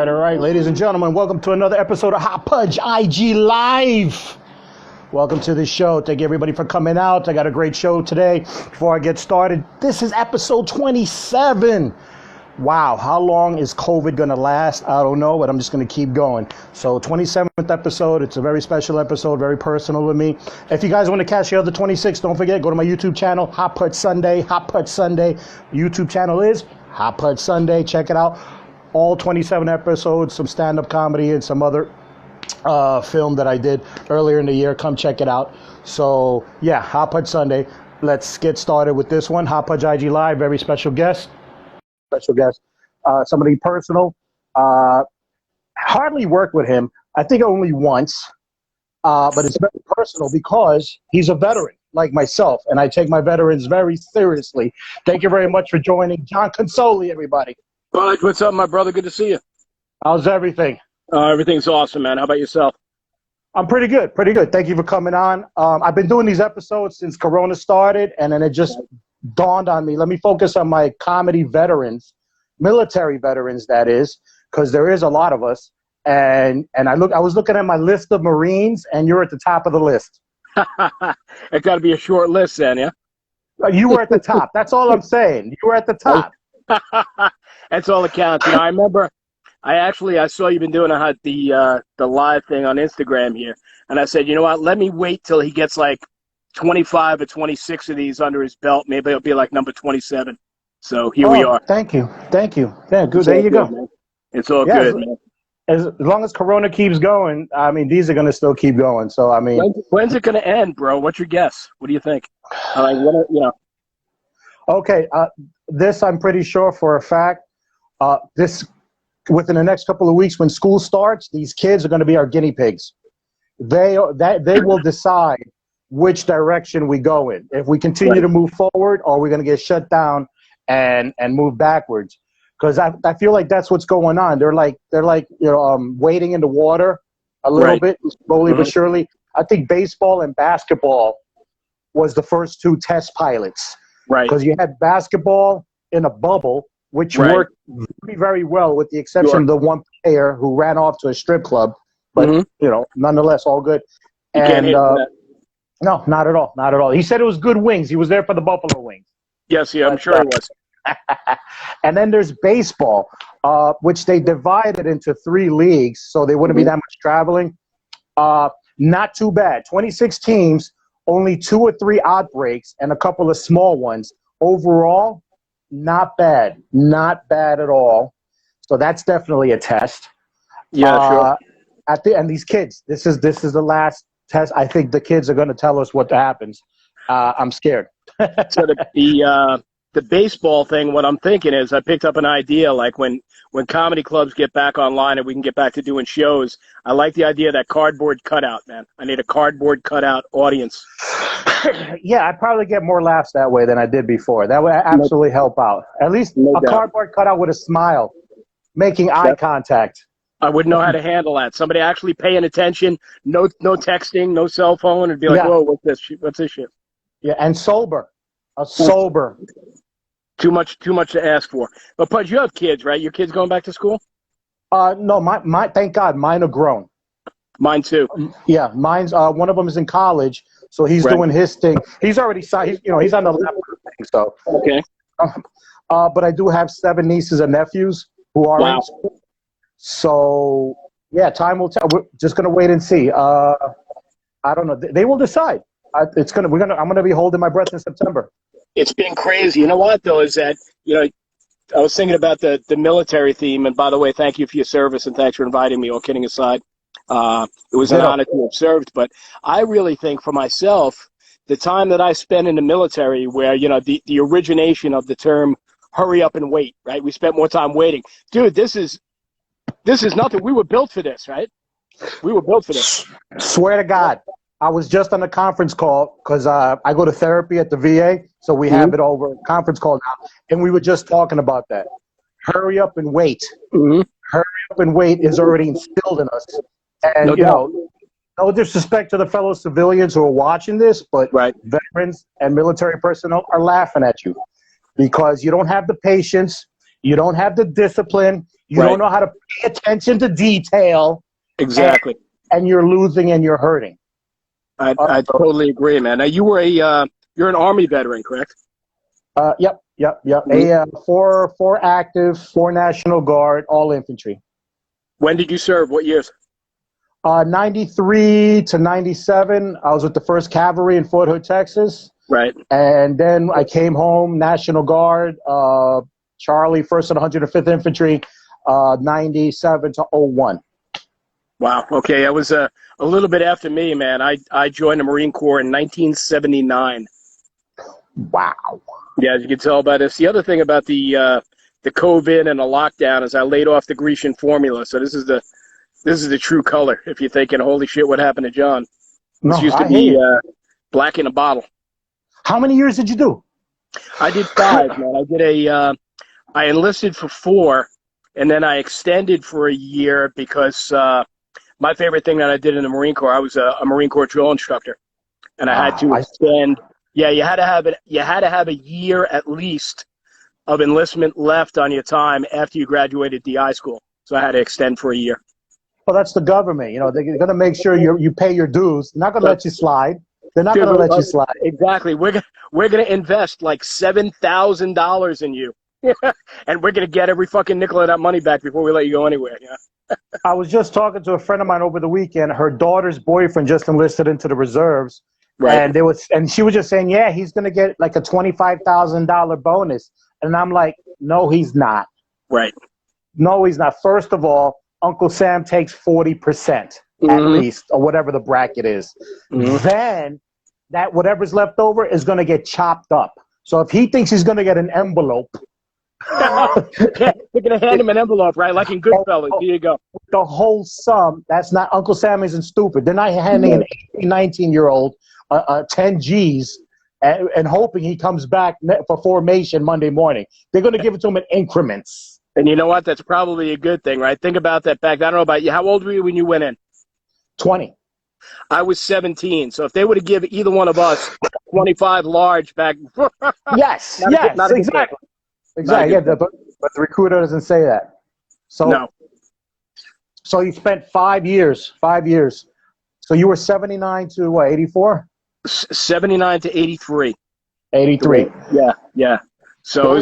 All right, ladies and gentlemen, welcome to another episode of Hot Pudge IG Live. Welcome to the show. Thank you, everybody, for coming out. I got a great show today. Before I get started, this is episode 27. Wow, how long is COVID going to last? I don't know, but I'm just going to keep going. So 27th episode. It's a very special episode, very personal to me. If you guys want to catch the other 26, don't forget, go to my YouTube channel, Hot Pudge Sunday. Hot Pudge Sunday. YouTube channel is Hot Pudge Sunday. Check it out. All 27 episodes, some stand-up comedy and some other film that I did earlier in the year. Come check it out. So, yeah, Hot Pudge Sunday. Let's get started with this one. Hot Pudge IG Live, very special guest. Somebody personal. Hardly worked with him. I think only once. But it's very personal because he's a veteran like myself, and I take my veterans very seriously. Thank you very much for joining. JohnConsoli, everybody. Pudge, what's up, my brother? Good to see you. How's everything? Everything's awesome, man. How about yourself? I'm pretty good, pretty good. Thank you for coming on. I've been doing these episodes since Corona started, and then it just dawned on me. Let me focus on my comedy veterans, military veterans, that is, because there is a lot of us. And I was looking at my list of Marines, and you're at the top of the list. It got to be a short list, then, yeah? You were at the top. That's all I'm saying. You were at the top. That's all that counts. You know, I remember I saw you've been doing the live thing on Instagram here, and I said, you know what, let me wait till he gets like 25 or 26 of these under his belt. Maybe it'll be like number 27. So here we are. Thank you. Yeah, good. There you go. Man. It's all good, man. As long as Corona keeps going, I mean, these are going to still keep going. So, I mean. When's it going to end, bro? What's your guess? What do you think? Okay, this I'm pretty sure for a fact. This within the next couple of weeks, when school starts, these kids are going to be our guinea pigs. They will decide which direction we go in. If we continue to move forward, or we're going to get shut down and move backwards. Because I feel like that's what's going on. They're like wading in the water a little bit, slowly but surely. I think baseball and basketball was the first two test pilots. Right. Because you had basketball in a bubble, which worked very, very well, with the exception of the one player who ran off to a strip club. But, nonetheless, all good. And no, not at all. Not at all. He said it was good wings. He was there for the Buffalo Wings. Yes, I'm sure he was. And then there's baseball, which they divided into 3 leagues, so there wouldn't be that much traveling. Not too bad. 26 teams, only 2 or 3 outbreaks, and a couple of small ones. Overall, not bad. Not bad at all. So that's definitely a test. Yeah, sure. And these kids, this is the last test. I think the kids are going to tell us what happens. I'm scared. So the baseball thing, what I'm thinking is I picked up an idea, like when comedy clubs get back online and we can get back to doing shows, I like the idea of that cardboard cutout, man. I need a cardboard cutout audience. Yeah, I'd probably get more laughs that way than I did before. That would absolutely help out. At least a cardboard cutout with a smile, making eye contact. I wouldn't know how to handle that. Somebody actually paying attention, no texting, no cell phone, and be like, whoa, what's this shit? Yeah, and sober. Sober. Too much to ask for. But Pudge, you have kids, right? Your kids going back to school? No, my thank God, mine are grown. Mine too. Yeah, mine's one of them is in college, so he's doing his thing. He's already signed. He's on the level thing. So okay. But I do have 7 nieces and nephews who are in school. So yeah, time will tell. We're just gonna wait and see. I don't know. They will decide. I'm gonna be holding my breath in September. It's been crazy. You know what though is that I was thinking about the military theme, and by the way, thank you for your service and thanks for inviting me. All kidding aside, it was an honor to have served. But I really think for myself, the time that I spent in the military, where the origination of the term hurry up and wait, right? We spent more time waiting. Dude, this is nothing. We were built for this, right? We were built for this. Swear to God. I was just on a conference call because I go to therapy at the VA, so we have it over conference call now, and we were just talking about that. Hurry up and wait. Hurry up and wait is already instilled in us. And, no disrespect to the fellow civilians who are watching this, but veterans and military personnel are laughing at you because you don't have the patience, you don't have the discipline, you don't know how to pay attention to detail. Exactly. And you're losing and you're hurting. I totally agree, man. Now, you're an Army veteran, correct? Yep. Four active, 4 National Guard, all infantry. When did you serve? What years? 93 to 97. I was with the 1st Cavalry in Fort Hood, Texas. Right. And then I came home, National Guard, Charlie, 1st and 105th Infantry, 97 to 01. Wow. Okay. I was a little bit after me, man. I joined the Marine Corps in 1979. Wow. Yeah, as you can tell by this. The other thing about the COVID and the lockdown is I laid off the Grecian formula. So this is the true color. If you're thinking, holy shit, what happened to John? This used to be black in a bottle. How many years did you do? I did 5, man. I enlisted for 4, and then I extended for a year because my favorite thing that I did in the Marine Corps, I was a Marine Corps drill instructor, and I had to extend. Yeah, you had to have a year at least of enlistment left on your time after you graduated DI school. So I had to extend for a year. Well, that's the government. You know, they're going to make sure you pay your dues. They're not going to let you slide. They're not going to let you slide. Exactly. We're going to invest like $7,000 in you, and we're going to get every fucking nickel of that money back before we let you go anywhere. Yeah. I was just talking to a friend of mine over the weekend. Her daughter's boyfriend just enlisted into the reserves. Right. And she was just saying, yeah, he's going to get like a $25,000 bonus. And I'm like, no, he's not. Right. No, he's not. First of all, Uncle Sam takes 40% at least, or whatever the bracket is. Then that whatever's left over is going to get chopped up. So if he thinks he's going to get an envelope. They're going to hand him an envelope, right? Like in Goodfellas. Here you go. The whole sum, that's not, Uncle Sam isn't stupid. They're not handing an 18, 19-year-old 10 G's and hoping he comes back for formation Monday morning. They're going to give it to him in increments. And you know what? That's probably a good thing, right? Think about that back. I don't know about you. How old were you when you went in? 20. I was 17. So if they would have given either one of us 25 large back. Yes, exactly. Exactly. Yeah, but the recruiter doesn't say that. So, no. So you spent 5 years. 5 years. So you were 79 to what, 84? 79 to 83. 83. Yeah. So I'm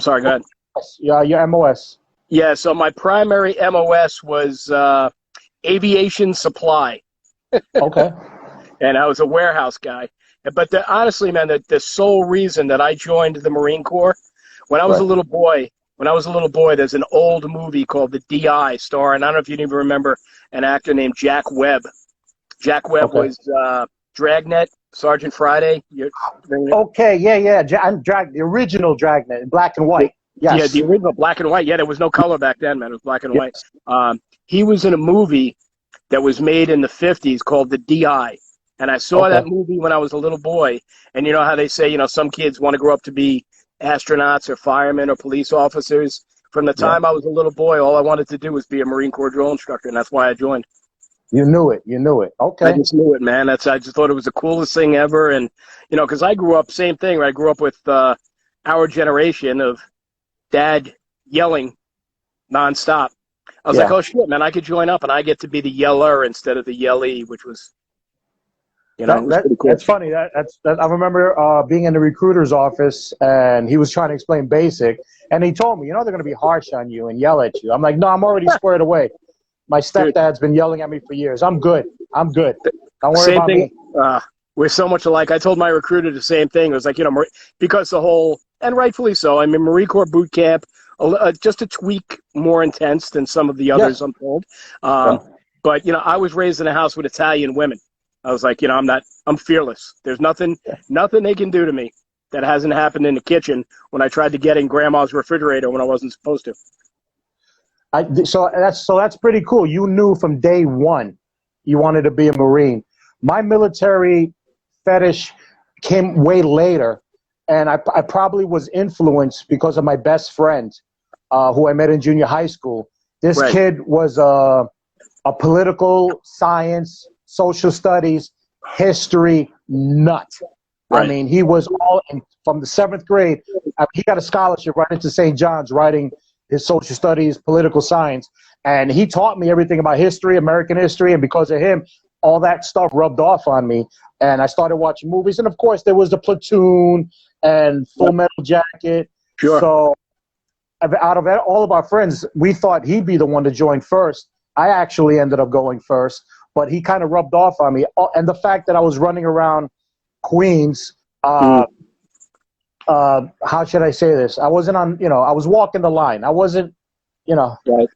sorry, go ahead. Yeah, your MOS. Yeah, so my primary MOS was aviation supply. Okay. And I was a warehouse guy. But honestly, man, the sole reason that I joined the Marine Corps, when I was a little boy, there's an old movie called The D.I. starring, I don't know if you even remember, an actor named Jack Webb. Jack Webb was Dragnet, Sergeant Friday. Okay, yeah. The original Dragnet in black and white. Yes. Yeah, the original black and white. Yeah, there was no color back then, man. It was black and white. He was in a movie that was made in the 50s called The D.I. And I saw that movie when I was a little boy. And you know how they say, some kids want to grow up to be astronauts or firemen or police officers. From the time I was a little boy, all I wanted to do was be a Marine Corps drill instructor, and that's why I joined. You knew it. Okay. I just knew it, man. I just thought it was the coolest thing ever. And, because I grew up, same thing, right? I grew up with our generation of dad yelling nonstop. I was like, oh, shit, man, I could join up, and I get to be the yeller instead of the yellee, which was, it was pretty cool. That's funny. I remember being in the recruiter's office, and he was trying to explain basic, and he told me, they're going to be harsh on you and yell at you. I'm like, no, I'm already squared away. My stepdad's been yelling at me for years. I'm good. Don't worry about me. We're so much alike. I told my recruiter the same thing. It was like, because the whole, and rightfully so, I mean, Marine Corps boot camp, just a tweak more intense than some of the others, I'm told. But, I was raised in a house with Italian women. I was like, I'm fearless. There's nothing they can do to me that hasn't happened in the kitchen when I tried to get in Grandma's refrigerator when I wasn't supposed to. So that's pretty cool. You knew from day one you wanted to be a Marine. My military fetish came way later, and I probably was influenced because of my best friend, who I met in junior high school. This Right. kid was a political science, social studies, history nut. Right. I mean, he was all in, from the 7th grade. He got a scholarship right into St. John's, writing his social studies, political science, and he taught me everything about history, American history, and because of him, all that stuff rubbed off on me, and I started watching movies, and of course, there was the Platoon and Full Metal Jacket. Sure. So, out of all of our friends, we thought he'd be the one to join first. I actually ended up going first, but he kind of rubbed off on me, and the fact that I was running around Queens. How should I say this? I wasn't on, I was walking the line. I wasn't, Right.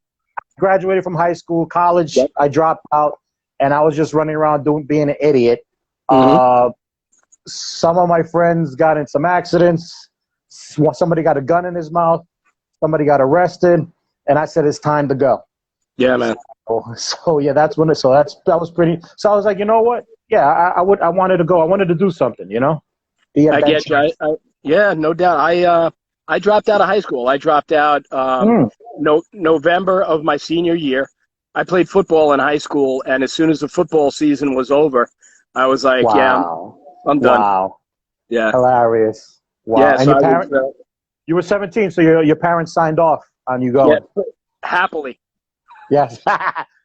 graduated from high school, college, Yep. I dropped out, and I was just running around being an idiot. Some of my friends got in some accidents. Somebody got a gun in his mouth. Somebody got arrested, and I said, it's time to go. Yeah, man. So yeah, that was pretty. So I was like, you know what? Yeah, I wanted to go. I wanted to do something, Be I get you. Yeah, no doubt. I dropped out of high school. I dropped out November of my senior year. I played football in high school, and as soon as the football season was over, I was like, wow. yeah, I'm done. Wow. Yeah. Hilarious. Wow. Yeah, And so your parents, you were 17, so your parents signed off on you going. Yeah, happily. Yes.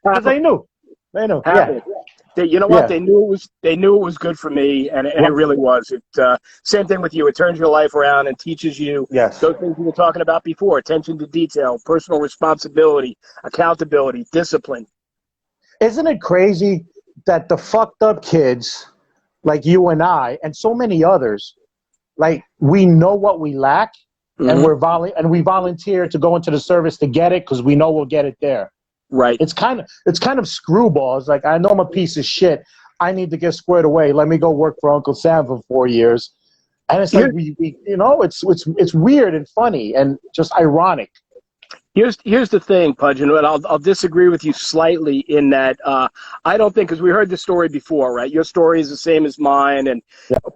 Because they knew. They knew. Happily. Yeah. You know what? They knew it was good for me, and it really was. Same thing with you. It turns your life around and teaches you Yes. those things we were talking about before: attention to detail, personal responsibility, accountability, discipline. Isn't it crazy that the fucked up kids, like you and I, and so many others, like we know what we lack, and we volunteer to go into the service to get it because we know we'll get it there. Right. It's kind of screwballs. Like, I know I'm a piece of shit. I need to get squared away. Let me go work for Uncle Sam for 4 years. And it's like it's weird and funny and just ironic. Here's the thing, Pudge, and I'll disagree with you slightly in that I don't think, because we heard the story before, right? Your story is the same as mine, and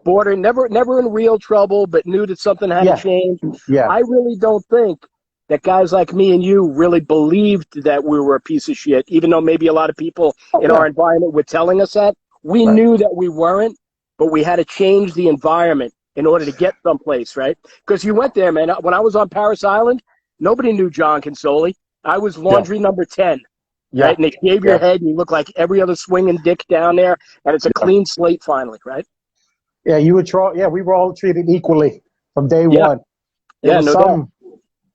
border never in real trouble, but knew that something had to change. Yeah. I really don't think that guys like me and you really believed that we were a piece of shit, even though maybe a lot of people in our environment were telling us that. We knew that we weren't, but we had to change the environment in order to get someplace, right? Because you went there, man. When I was on Paris Island, nobody knew JohnConsoli. I was laundry number 10, right? And they shave your head, and you look like every other swinging dick down there, and it's a clean slate finally, right? Yeah, we were all treated equally from day one. Yeah, no doubt.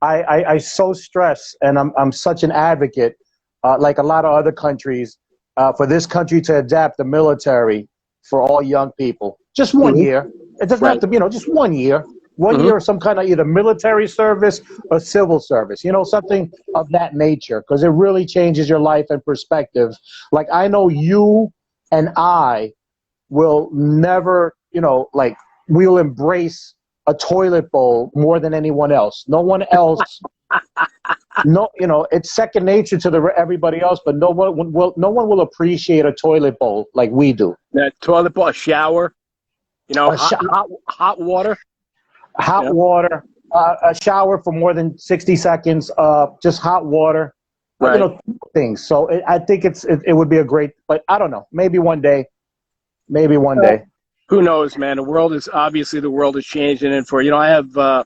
I so stress, and I'm such an advocate, like a lot of other countries, for this country to adapt the military for all young people. Just 1 year. It doesn't have to be, just 1 year. 1 year of some kind of either military service or civil service, something of that nature, because it really changes your life and perspective. Like, I know you and I will never, we'll embrace a toilet bowl more than anyone else. No one else. It's second nature to everybody else, but no one will appreciate a toilet bowl like we do. That toilet bowl, a shower, hot water. Hot water, a shower for more than 60 seconds, just hot water, things. So I think it would be a great, but I don't know, maybe one day. Who knows, man? The world is changing, and I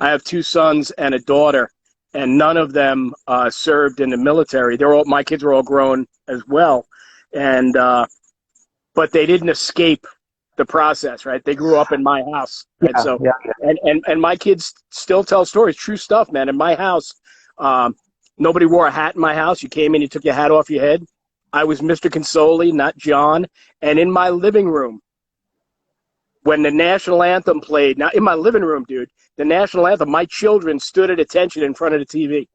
have 2 sons and a daughter, and none of them served in the military. My kids are all grown as well, and but they didn't escape the process, right? They grew up in my house, and my kids still tell stories, true stuff, man. In my house, nobody wore a hat in my house. You came in, you took your hat off your head. I was Mr. Consoli, not John. And in my living room, when the national anthem played, now in my living room, dude, the national anthem, my children stood at attention in front of the TV.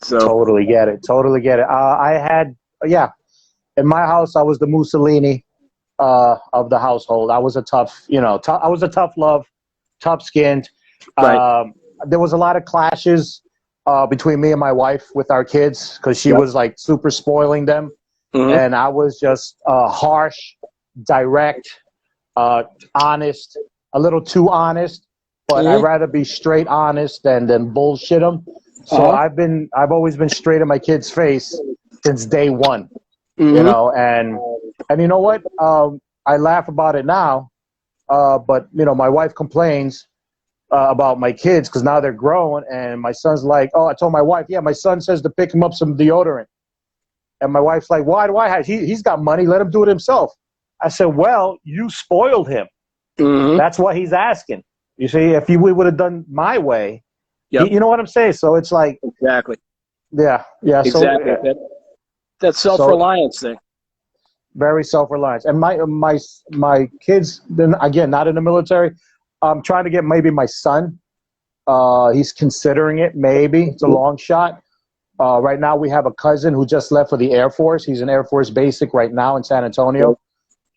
So totally get it. I had, in my house, I was the Mussolini. of the household. I was a tough, I was a tough love, tough skinned. Right. There was a lot of clashes between me and my wife with our kids because she Yep. was like super spoiling them, Mm-hmm. and I was just harsh, direct, honest, a little too honest. But I'd rather be straight honest than bullshit them. So I've always been straight in my kid's face since day one. And you know what? I laugh about it now, but my wife complains about my kids because now they're grown, and my son's like, oh, I told my wife, yeah, my son says to pick him up some deodorant, and my wife's like, why do I have? He's got money, let him do it himself. I said, well, you spoiled him. Mm-hmm. That's what he's asking. You see, if we would have done my way, Yep. you know what I'm saying? So it's like, Exactly. yeah. Exactly. So, that self-reliance thing. very self-reliant. And my kids, then again, not in the military. I'm trying to get maybe my son. He's considering it. Maybe it's a long shot. Right now, we have a cousin who just left for the Air Force. He's an Air Force basic right now in San Antonio.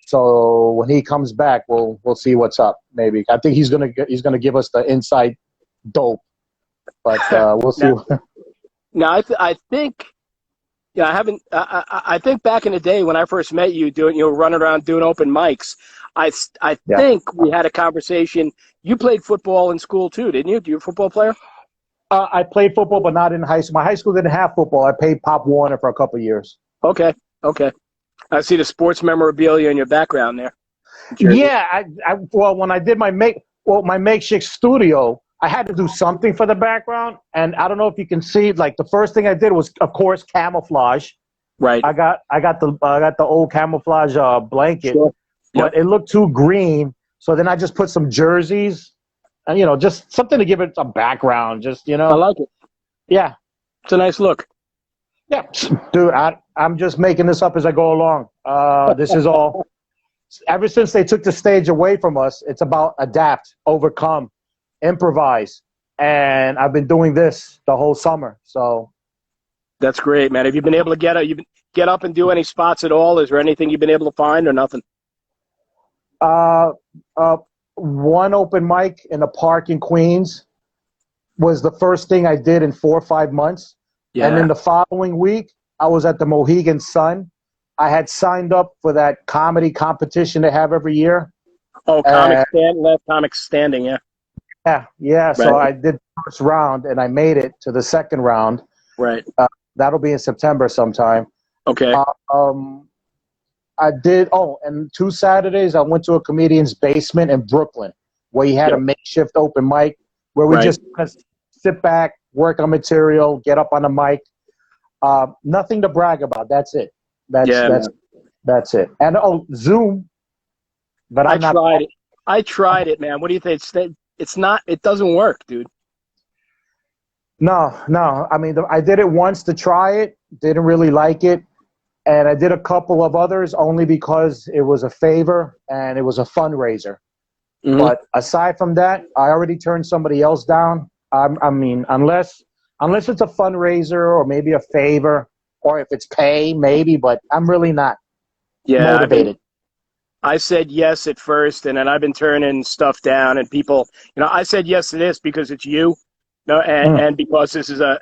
So when he comes back, we'll see what's up. Maybe I think he's gonna give us the inside dope. But we'll see. Now I think. Yeah, I haven't. I think back in the day when I first met you, running around doing open mics. I think we had a conversation. You played football in school too, didn't you? You a football player? I played football, but not in high school. My high school didn't have football. I played Pop Warner for a couple of years. Okay. I see the sports memorabilia in your background there. Yeah, well, when I did my makeshift studio, I had to do something for the background, and I don't know if you can see. Like the first thing I did was, of course, camouflage. Right. I got the old camouflage blanket, Sure. but it looked too green. So then I just put some jerseys, and just something to give it a background. Just I like it. Yeah, it's a nice look. Yeah, dude, I'm just making this up as I go along. This is all. Ever since they took the stage away from us, it's about adapt, overcome, improvise, and I've been doing this the whole summer. So that's great, man. Have you been able to get up and do any spots at all? Is there anything you've been able to find or nothing? One open mic in a park in Queens was the first thing I did in 4 or 5 months. Yeah. And then the following week, I was at the Mohegan Sun. I had signed up for that comedy competition they have every year. Oh, Last Comic Standing, yeah. Yeah. Right. So I did the first round, and I made it to the second round. Right. That'll be in September sometime. Okay. I did. Oh, and 2 Saturdays, I went to a comedian's basement in Brooklyn, where he had a makeshift open mic, where we just sit back, work on material, get up on the mic. Nothing to brag about. That's it. That's it. And Zoom. But I tried it, man. What do you think? It doesn't work, dude. No. I mean, I did it once to try it. Didn't really like it. And I did a couple of others only because it was a favor and it was a fundraiser. Mm-hmm. But aside from that, I already turned somebody else down. I mean, unless it's a fundraiser or maybe a favor, or if it's pay, maybe, but I'm really not motivated. I said yes at first, and then I've been turning stuff down, and people, I said yes to this because it's you, and because it's a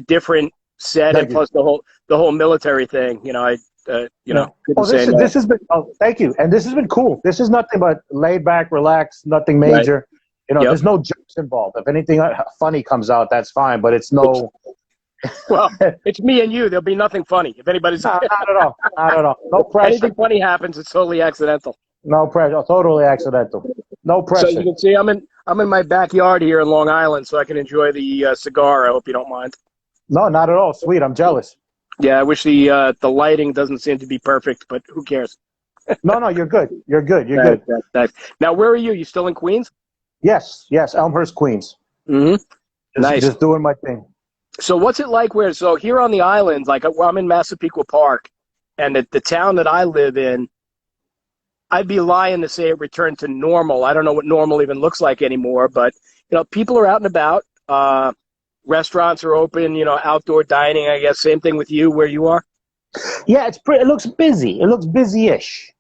different set, and plus the whole military thing, this has been, thank you. And this has been cool. This is nothing but laid back, relaxed, nothing major. Right. There's no jokes involved. If anything funny comes out, that's fine, but it's no. Well, it's me and you. There'll be nothing funny. If anybody's not at all. Not at all. No pressure. Anything funny happens, it's totally accidental. No pressure. Totally accidental. No pressure. So you can see I'm in my backyard here in Long Island, so I can enjoy the cigar. I hope you don't mind. No, not at all. Sweet. I'm jealous. Yeah, I wish the lighting doesn't seem to be perfect, but who cares? No, you're good. You're good. You're good. Nice. Now, where are you? You still in Queens? Yes, Elmhurst, Queens. Mm-hmm. Nice. Just doing my thing. So what's it like so here on the island, like I'm in Massapequa Park, and the town that I live in, I'd be lying to say it returned to normal. I don't know what normal even looks like anymore, but, people are out and about. Restaurants are open, outdoor dining, I guess. Same thing with you where you are? Yeah, it looks busy. It looks busy-ish.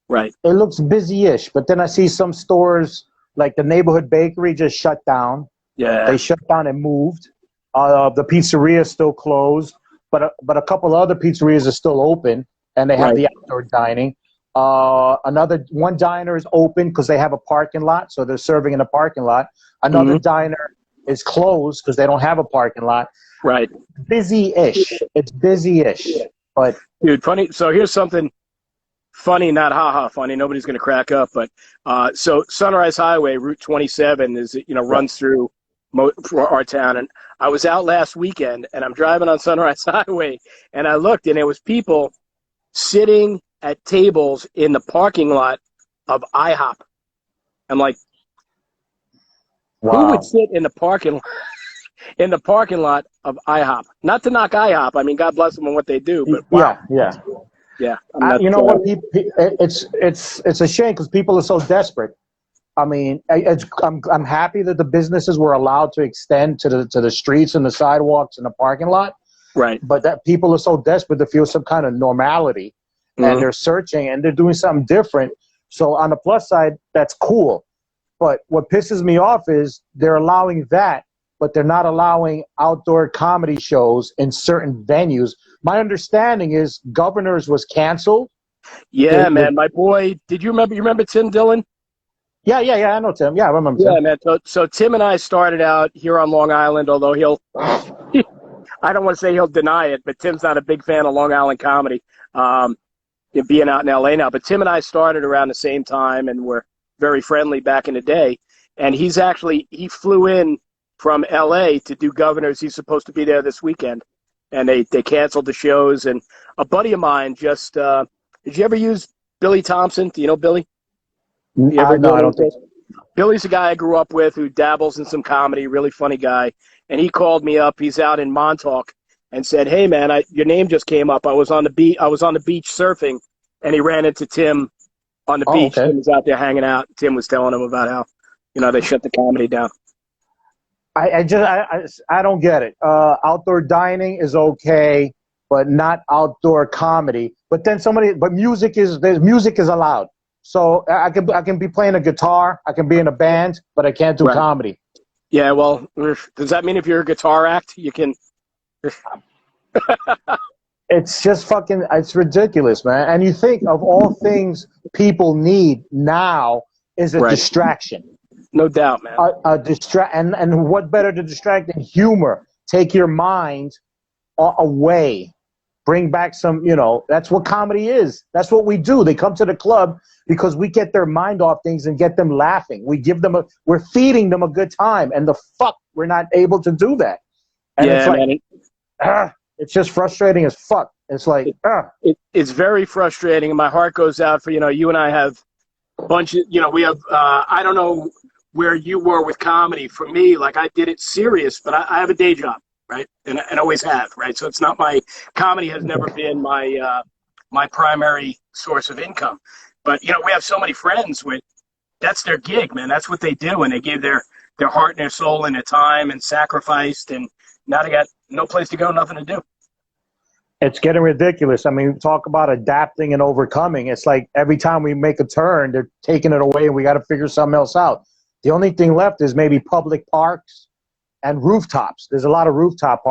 Right. It looks busy-ish, but then I see some stores like the neighborhood bakery just shut down. Yeah. They shut down and moved. The pizzeria is still closed, but a couple other pizzerias are still open, and they have Right. the outdoor dining. One diner is open because they have a parking lot, so they're serving in a parking lot. Another diner is closed because they don't have a parking lot. Right. Busy-ish. It's busy-ish, but Dude, funny. So here's something funny, not haha funny. Nobody's going to crack up, but so Sunrise Highway, Route 27, is runs through our town. And I was out last weekend, and I'm driving on Sunrise Highway, and I looked, and there was people sitting at tables in the parking lot of IHOP. I'm like, wow. who would sit in the parking lot of IHOP? Not to knock IHOP. I mean, God bless them and what they do, but wow. Yeah. You know what? It's a shame because people are so desperate. I mean, I'm happy that the businesses were allowed to extend to the streets and the sidewalks and the parking lot. Right. But that people are so desperate to feel some kind of normality, and they're searching and they're doing something different. So on the plus side, that's cool. But what pisses me off is they're allowing that, but they're not allowing outdoor comedy shows in certain venues. My understanding is Governors was canceled. Yeah, man. My boy, did you remember? You remember Tim Dillon? Yeah. I know Tim. Yeah, I remember Tim. Yeah, man. So Tim and I started out here on Long Island, although I don't want to say he'll deny it, but Tim's not a big fan of Long Island comedy, being out in L.A. now. But Tim and I started around the same time, and we're very friendly back in the day. And he flew in from L.A. to do Governors. He's supposed to be there this weekend, and they canceled the shows. And a buddy of mine just did you ever use Billy Thompson? Do you know Billy? No, I don't think so. Billy's a guy I grew up with who dabbles in some comedy, really funny guy. And he called me up. He's out in Montauk and said, "Hey, man, your name just came up. I was on the beach surfing, and he ran into Tim on the beach. Okay. Tim was out there hanging out. Tim was telling him about how they shut the comedy down." I don't get it. Outdoor dining is okay, but not outdoor comedy. But then music is allowed. So I can be playing a guitar, I can be in a band, but I can't do comedy. Yeah, well, does that mean if you're a guitar act, you can? It's just it's ridiculous, man. And you think of all things people need now is a distraction. No doubt, man. And what better to distract than humor? Take your mind away. Bring back some, that's what comedy is. That's what we do. They come to the club because we get their mind off things and get them laughing. We're feeding them a good time. And we're not able to do that. And it's like, man, it's just frustrating as fuck. It's like, it's very frustrating. And my heart goes out for, you and I have a bunch of, we have, I don't know where you were with comedy. For me, like I did it serious, but I have a day job. Right. And always have. Right. So it's not comedy has never been my primary source of income. But, we have so many friends that's their gig, man. That's what they do. And they gave their heart and their soul and their time and sacrificed. And now they got no place to go, nothing to do. It's getting ridiculous. I mean, talk about adapting and overcoming. It's like every time we make a turn, they're taking it away and we got to figure something else out. The only thing left is maybe public parks and rooftops. There's a lot of rooftop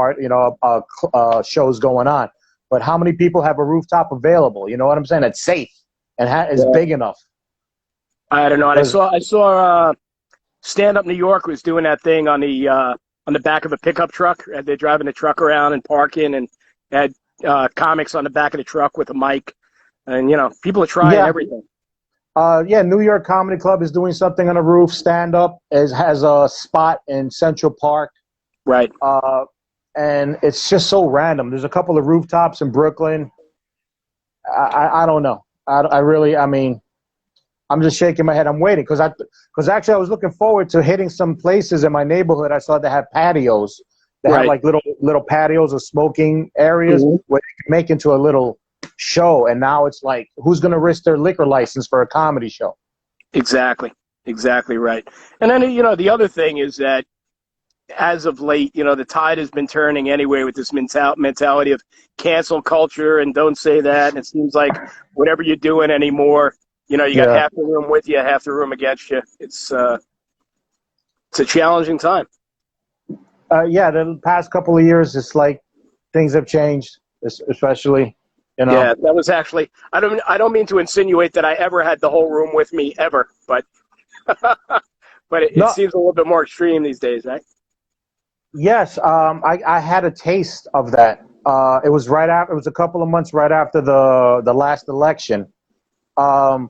shows going on. But how many people have a rooftop available? You know what I'm saying? It's safe and is big enough. I don't know. And I saw Stand Up New York was doing that thing on the back of a pickup truck. They're driving the truck around and parking, and had comics on the back of the truck with a mic. And, people are trying everything. New York Comedy Club is doing something on the roof. Stand Up has a spot in Central Park. Right. And it's just so random. There's a couple of rooftops in Brooklyn. I don't know. I'm just shaking my head. I'm waiting because actually I was looking forward to hitting some places in my neighborhood. I saw they have patios. They have like little patios or smoking areas where they can make into a little show, and now it's like, who's going to risk their liquor license for a comedy show? Exactly right. And then the other thing is that as of late, the tide has been turning anyway with this mentality of cancel culture and don't say that. And it seems like whatever you're doing anymore, You know, you got Yeah. half the room with you, half the room against you. It's a challenging time. Yeah, the past couple of years, it's like things have changed, especially, you know. Yeah, that was actually. I don't mean to insinuate that I ever had the whole room with me ever, but but it No, seems a little bit more extreme these days, right? yes, I had a taste of that. It was right after. It was a couple of months right after the last election. Um,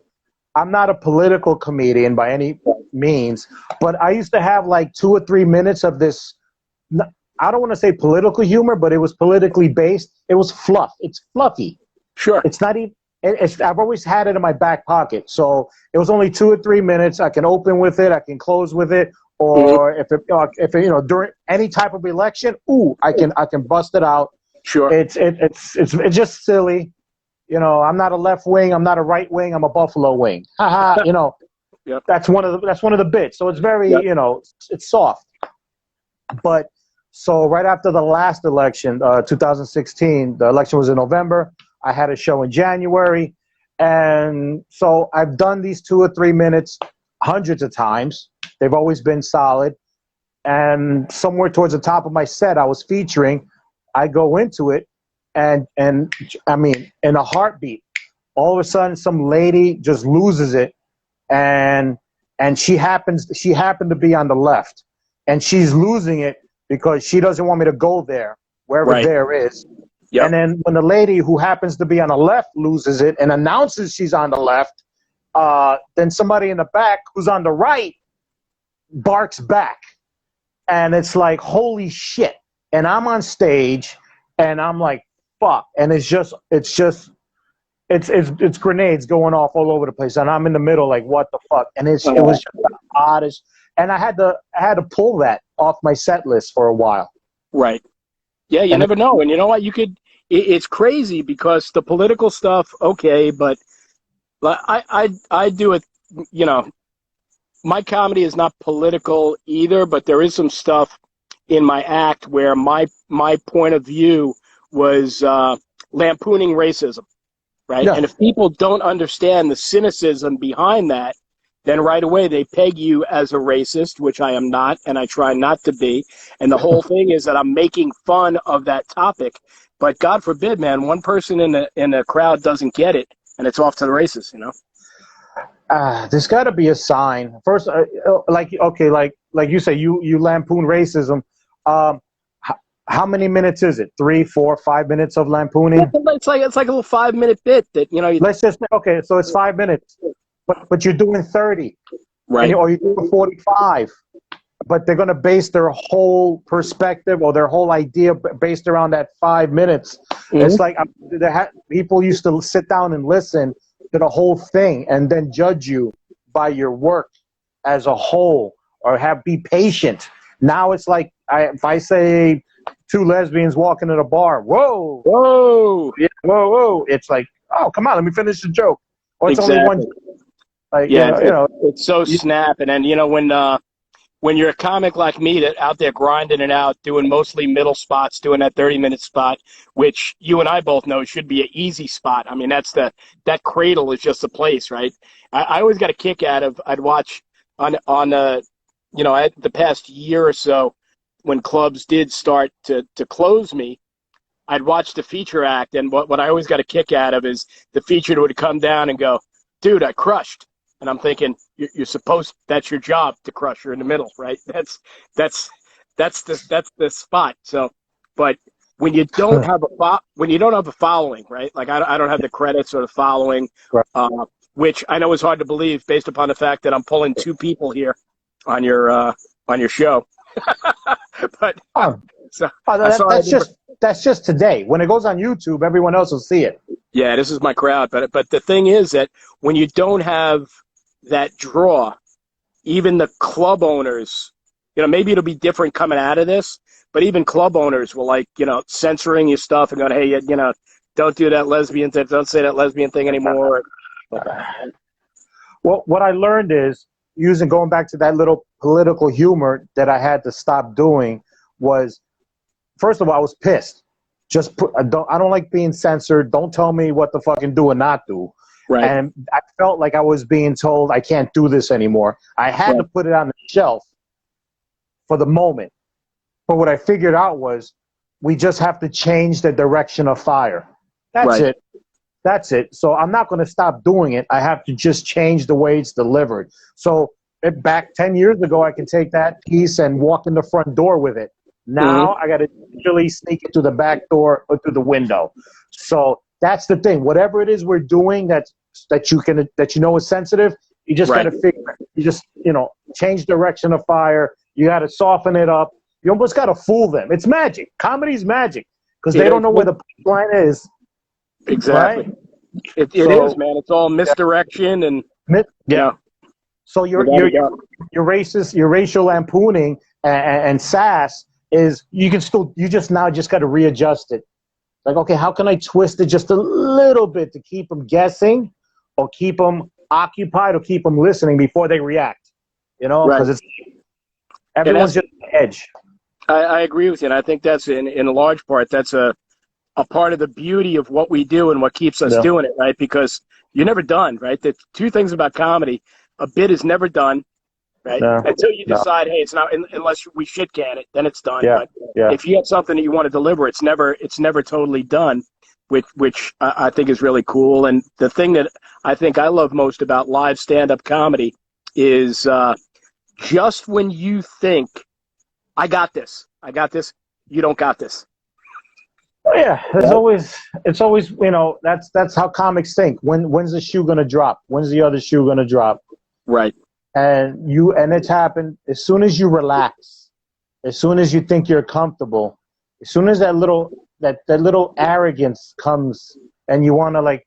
I'm not a political comedian by any means, but I used to have like 2 or 3 minutes of this. I don't want to say political humor, but it was politically based. It was fluff. It's fluffy. Sure. It's not even. I've always had it in my back pocket, so it was only 2 or 3 minutes. I can open with it. I can close with it, Mhm. or if during any type of election, I can bust it out. Sure. It's just silly. I'm not a left wing. I'm not a right wing. I'm a Buffalo wing. Haha. Yep. That's one of the bits. So it's very Yep. it's soft. But so right after the last election, 2016, the election was in November. I had a show in January, and so I've done these 2 or 3 minutes hundreds of times. They've always been solid. And somewhere towards the top of my set, I was featuring. I go into it, and I mean, in a heartbeat, all of a sudden, some lady just loses it, and she happened to be on the left, and she's losing it because she doesn't want me to go there, wherever Right. there is. Yep. And then when the lady who happens to be on the left loses it and announces she's on the left, then somebody in the back who's on the right barks back. And it's like, holy shit. And I'm on stage and I'm like, fuck. And it's grenades going off all over the place. And I'm in the middle like, what the fuck? And it was just the oddest. And I had to pull that off my set list for a while. Right. Yeah, you never know. And you know what? It's crazy because the political stuff, okay, but I do it, my comedy is not political either, but there is some stuff in my act where my point of view was lampooning racism, right? Yeah. And if people don't understand the cynicism behind that, then right away they peg you as a racist, which I am not, and I try not to be. And the whole thing is that I'm making fun of that topic. But God forbid, man, one person in the crowd doesn't get it, and it's off to the races, There's got to be a sign. First, like you say, you lampoon racism. How many minutes is it? 3, 4, 5 minutes of lampooning? It's like a little 5-minute bit that Let's just okay. So it's 5 minutes, but you're doing 30, right? or you're doing 45. But they're going to base their whole perspective or their whole idea based around that 5 minutes. Mm-hmm. It's like people used to sit down and listen to the whole thing and then judge you by your work as a whole, or be patient. Now it's like if I say 2 lesbians walking in a bar, whoa, yeah, whoa, it's like, oh, come on, let me finish the joke. Or it's exactly. only one. Like, yeah, it's so snapping, and when you're a comic like me that out there grinding it out, doing mostly middle spots, doing that 30-minute spot, which you and I both know should be an easy spot. I mean, that cradle is just a place, right? I always got a kick out of, I'd watch on the past year or so when clubs did start to close me, I'd watch the feature act, and what I always got a kick out of is the feature would come down and go, dude, I crushed. And I'm thinking, that's your job to crush. You're in the middle, right? That's the spot. So, but when you don't have a following, right? Like I don't have the credits or the following, which I know is hard to believe based upon the fact that I'm pulling 2 people here on your show. But that's just today. When it goes on YouTube, everyone else will see it. Yeah, this is my crowd. But the thing is that when you don't have that draw, even the club owners, maybe it'll be different coming out of this, but even club owners will censoring your stuff and going, hey, don't do that lesbian thing, don't say that lesbian thing anymore. Well, what I learned is going back to that little political humor that I had to stop doing was, first of all, I was pissed. I don't like being censored. Don't tell me what to fucking do and not do. Right. And I felt like I was being told I can't do this anymore. I had to put it on the shelf for the moment. But what I figured out was we just have to change the direction of fire. That's it. That's it. So I'm not going to stop doing it. I have to just change the way it's delivered. So back 10 years ago, I can take that piece and walk in the front door with it. Now I got to really sneak it through the back door or through the window. So that's the thing. Whatever it is we're doing that you know is sensitive, you just got to figure it. You just, change direction of fire. You got to soften it up. You almost got to fool them. It's magic. Comedy's magic because they don't know where the line is. Exactly. Right? It is, man. It's all misdirection and So your racist, your racial lampooning and sass is you just got to readjust it. Like, okay, how can I twist it just a little bit to keep them guessing, or keep them occupied, or keep them listening before they react? Because everyone's just on the edge. I agree with you, and I think that's in a large part that's a part of the beauty of what we do and what keeps us doing it, right? Because you're never done, right? The two things about comedy: a bit is never done, right? Until you decide, hey, it's not, unless we shit can it, then it's done. But if you have something that you want to deliver, it's never totally done, which I think is really cool. And the thing that I think I love most about live stand-up comedy is just when you think, I got this, you don't got this. Oh yeah, it's always that's how comics think. When's the shoe gonna drop? When's the other shoe gonna drop? Right. And it's happened as soon as you relax, as soon as you think you're comfortable, as soon as that little arrogance comes and you want to like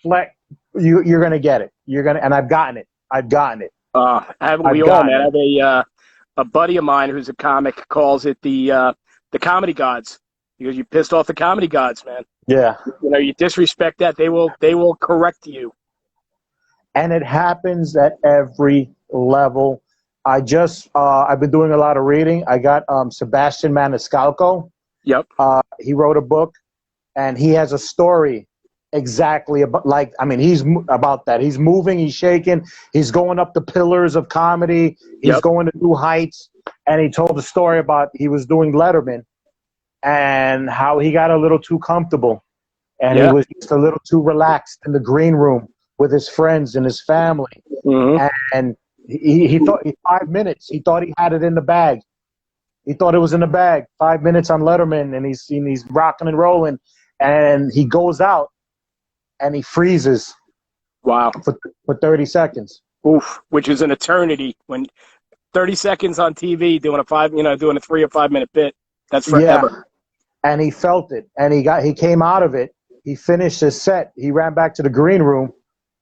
flex, you're gonna get it. And I've gotten it. Haven't we all, man? I have a buddy of mine who's a comic calls it the comedy gods, because you pissed off the comedy gods, man. Yeah. You disrespect that, they will correct you. And it happens at every level. I've been doing a lot of reading. I got Sebastian Maniscalco. Yep. He wrote a book, and he has a story exactly he's about that. He's moving, he's shaking, he's going up the pillars of comedy, he's going to new heights. And he told the story about he was doing Letterman and how he got a little too comfortable, and he was just a little too relaxed in the green room with his friends and his family. And he thought 5 minutes, he thought he had it in the bag. He thought it was in the bag. 5 minutes on Letterman, and he's rocking and rolling, and he goes out and he freezes. Wow. For 30 seconds. Oof, which is an eternity. When 30 seconds on TV doing a 3 or 5 minute bit, that's forever. Yeah. And he felt it, and he came out of it. He finished his set. He ran back to the green room,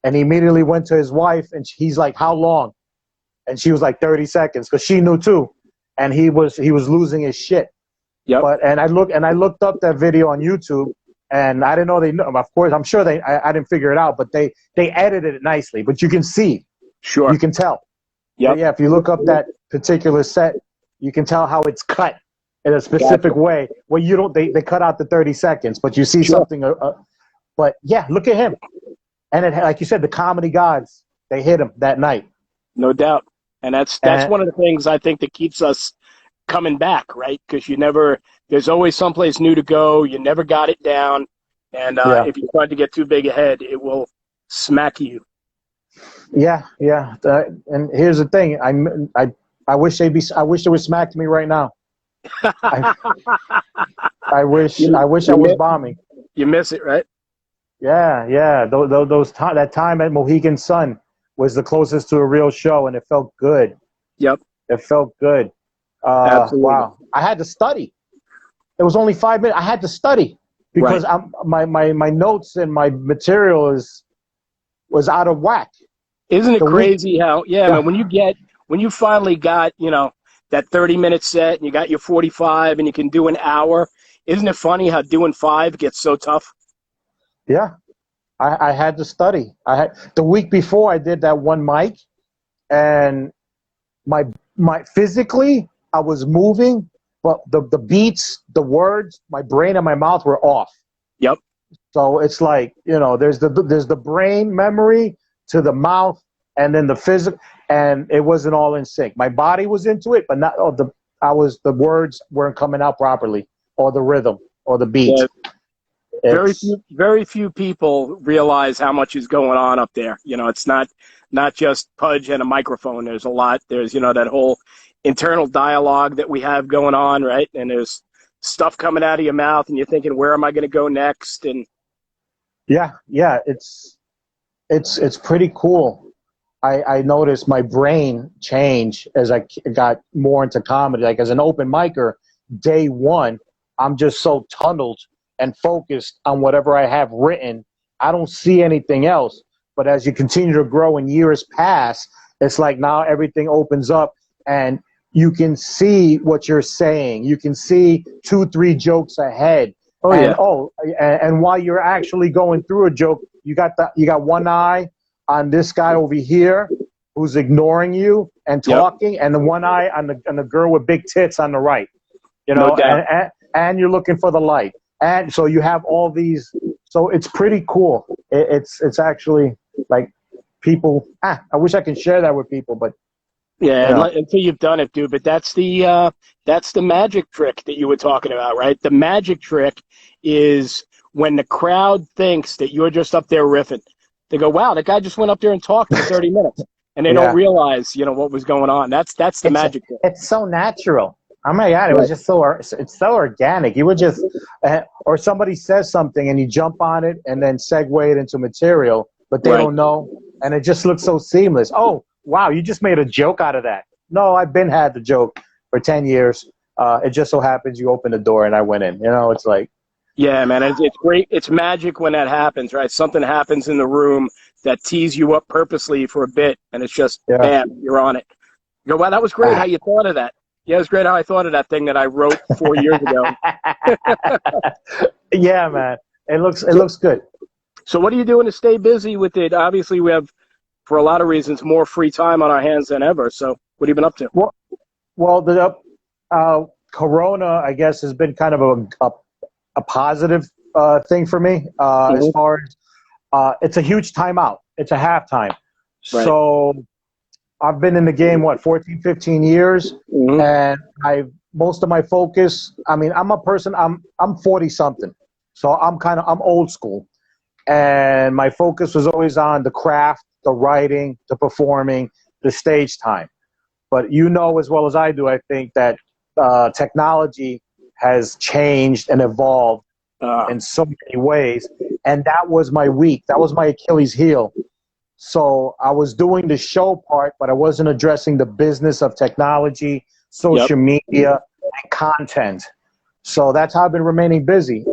and he immediately went to his wife, and he's like, "How long?" And she was like, 30 seconds, because she knew too. And he was losing his shit. Yep. And I looked up that video on YouTube, and I didn't know they know. Of course, I'm sure I didn't figure it out, but they edited it nicely. But you can see, you can tell. Yeah. If you look up that particular set, you can tell how it's cut in a specific way. Well, they cut out the 30 seconds, but you see something. But yeah, look at him. And like you said, the comedy gods, they hit him that night. No doubt. And that's one of the things I think that keeps us coming back, right? Because there's always someplace new to go. You never got it down. And if you try to get too big ahead, it will smack you. Yeah. And here's the thing. I wish they would smack me right now. I wish I was bombing. You miss it, right? Yeah. That time at Mohegan Sun was the closest to a real show, and it felt good. Yep. It felt good. Absolutely. Wow. I had to study. It was only 5 minutes. I had to study because my notes and my material was out of whack. Isn't it crazy how man, when you finally got, that 30-minute set and you got your 45 and you can do an hour, isn't it funny how doing 5 gets so tough? Yeah. I had to study. The week before I did that one mic, and my physically I was moving, but the beats, the words, my brain and my mouth were off. Yep. So it's like, there's the brain memory to the mouth, and then the physical, and it wasn't all in sync. My body was into it, but not the words weren't coming out properly, or the rhythm, or the beat. Yeah. Very few people realize how much is going on up there. It's not just Pudge and a microphone. There's a lot. There's, that whole internal dialogue that we have going on, right? And there's stuff coming out of your mouth, and you're thinking, where am I going to go next? And yeah, it's pretty cool. I noticed my brain change as I got more into comedy. Like as an open micer, day one, I'm just so tunneled and focused on whatever I have written. I don't see anything else. But as you continue to grow and years pass, it's like now everything opens up and you can see what you're saying. You can see 2-3 jokes ahead. And while you're actually going through a joke, you got one eye on this guy over here who's ignoring you and talking, and the one eye on the girl with big tits on the right. And you're looking for the light. And so you have all these. So it's pretty cool. It's actually like people. I wish I could share that with people, but until you've done it, dude. But that's the magic trick that you were talking about, right? The magic trick is when the crowd thinks that you're just up there riffing. They go, "Wow, that guy just went up there and talked for 30 minutes," and they don't realize, what was going on. That's the magic trick. It's so natural. Oh my God, it was just it's so organic. You would just, or somebody says something and you jump on it and then segue it into material, but they don't know, and it just looks so seamless. Oh, wow, you just made a joke out of that. No, I've been had the joke for 10 years. It just so happens you open the door and I went in. It's like. Yeah, man, it's great. It's magic when that happens, right? Something happens in the room that tees you up purposely for a bit, and it's just, bam, you're on it. You go, wow, that was great how you thought of that. Yeah, it was great how I thought of that thing that I wrote 4 years ago. Yeah, man. It looks good. So what are you doing to stay busy with it? Obviously, we have, for a lot of reasons, more free time on our hands than ever. So what have you been up to? Well, the Corona, I guess, has been kind of a positive thing for me as far as it's a huge timeout. It's a halftime. Right. So I've been in the game, 14, 15 years, and most of my focus, I'm a person, I'm 40 something. So I'm old school. And my focus was always on the craft, the writing, the performing, the stage time. But as well as I do, I think that technology has changed and evolved in so many ways. And that was my weak. That was my Achilles heel. So I was doing the show part, but I wasn't addressing the business of technology, social media, and content. So that's how I've been remaining busy.